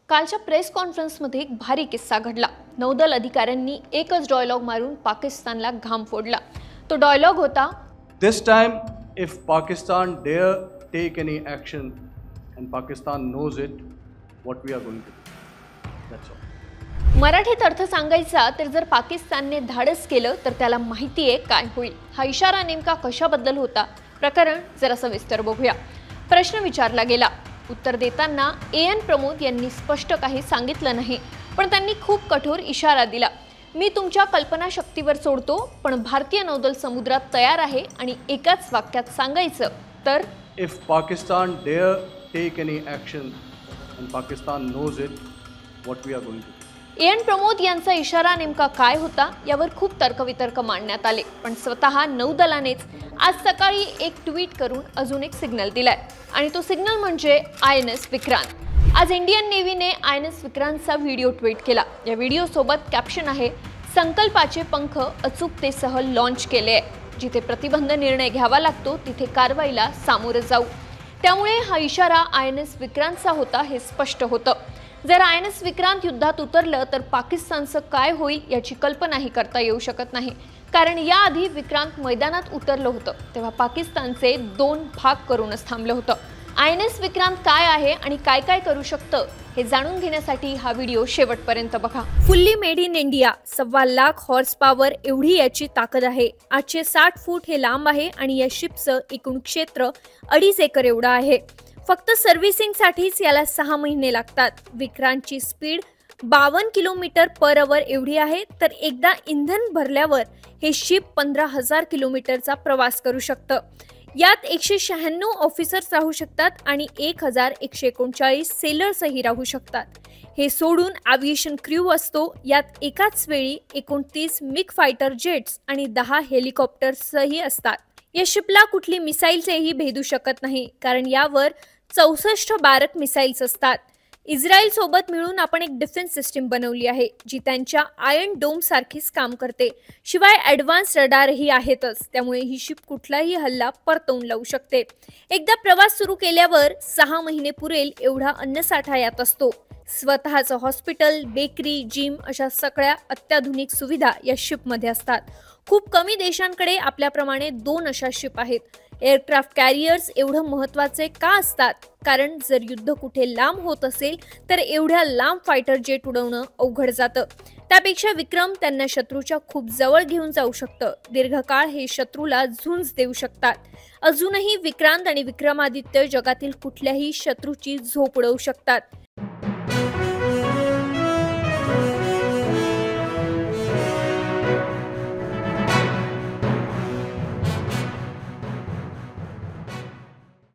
कालच्या प्रेस कॉन्फरन्समध्ये एक भारी किस्सा घडला। नौदल अधिकाऱ्यांनी एकच डायलॉग मारून पाकिस्तानला घाम फोडला। तो डायलॉग होता, This time, if Pakistan dare take any action and Pakistan knows it, what we are going to do. That's all. मराठीत अर्थ सांगायचा तर जर पाकिस्तानने धाडस केलं तर त्याला माहिती आहे काय होईल। हा इशारा नेमका कशाबद्दल होता, प्रकरण जरा सविस्तर बघूया। प्रश्न विचारला गेला। उत्तर देताना एन प्रमोद यांनी स्पष्ट काही सांगितलं नाही, पण त्यांनी खूप कठोर इशारा दिला। मी तुमच्या कल्पनाशक्तीवर सोडतो, पण भारतीय नौदल समुद्रात तयार आहे आणि एकाच वाक्यात सांगायचं तर If Pakistan dare take any action and Pakistan knows it, what we are going to do. एन प्रमोद यांचा इशारा नेमका काय होता यावर खूप तर्कवितर्क मांडण्यात आले, पण स्वतः नौदलानेच आज सकाळी एक ट्विट करून अजून एक सिग्नल दिलाय आणि तो सिग्नल म्हणजे INS विक्रांत। आज इंडियन नेव्हीने INS विक्रांतचा व्हिडिओ ट्विट केला। या व्हिडिओ सोबत कॅप्शन आहे, संकल्पाचे पंख अचूकतेसह लॉन्च केले आहे। जिथे प्रतिबंध निर्णय घ्यावा लागतो तिथे कारवाईला सामोरे जाऊ। त्यामुळे हा इशारा INS विक्रांतचा होता हे स्पष्ट होतं। जर INS विक्रांत युद्धात उतरलं तर पाकिस्तानचं काय होईल याची कल्पनाही करता येऊ शकत नाही, कारण याआधी विक्रांत मैदानात उतरलं होतं तेव्हा पाकिस्तानचे 2 भाग करूनच थांबलं होतं। INS विक्रांत काय आहे आणि काय काय करू शकतं हे जाणून घेण्यासाठी हा व्हिडिओ शेवटपर्यंत बघा। Fully made in India, 1.25 lakh horse power एवढी याची ताकद आहे। 860 फूट हे लांब आहे आणि या शिपचं एकूण क्षेत्र 2.5 एकर एवढं आहे। फक्त सर्व्हिसिंगसाठीच याला 6 महिने लागतात। विक्रांतची स्पीड 52 किलोमीटर पर आवर एवढी आहे, तर एकदा इंधन भरल्यावर हे शिप 15,000 किलोमीटरचा प्रवास करू शकतं। यात 196 ऑफिसर्स राहू शकतात आणि 1139 सेलर्सही राहू शकतात। हे सोडून एव्हिएशन क्रू असतो। यात एकाच वेळी 29 मिग फायटर जेट्स आणि 10 हेलिकॉप्टर्सही असतात। या शिपला कुठली मिसाईल्सही भेदू शकत नाही, कारण यावर 64 बॅरक मिसाईल्स असतात। इस्रायल सोबत मिळून आपण एक डिफेन्स सिस्टीम बनवली आहे जी त्यांच्या आयर्न डोम सारखीच काम करते। शिवाय ॲडव्हान्स रडारही आहेतच, त्यामुळे ही शिप कुठलाही हल्ला परतवून लावू शकते। एकदा प्रवास सुरू केल्यावर 6 महिने पुरेल एवढा अन्नसाठा यात असतो। स्वतःचं हॉस्पिटल, बेकरी, जिम अशा सगळ्या अत्याधुनिक सुविधा या शिपमध्ये असतात। खूप कमी देशांकडे आपल्याप्रमाणे 2 अशा शिप आहेत। एअरक्राफ्ट कॅरियर्स एवढं महत्त्वाचे का असतात? कारण जर युद्ध कुठे लांब होत असेल तर एवढ्या लांब फायटर जेट उडवणं अवघड जातं। त्यापेक्षा विक्रम त्यांना शत्रूच्या खूप जवळ घेऊन जाऊ शकतं। दीर्घकाळ हे शत्रूला झुंज देऊ शकतात। अजूनही विक्रांत आणि विक्रमादित्य जगातील कुठल्याही शत्रूची झोप उडवू शकतात।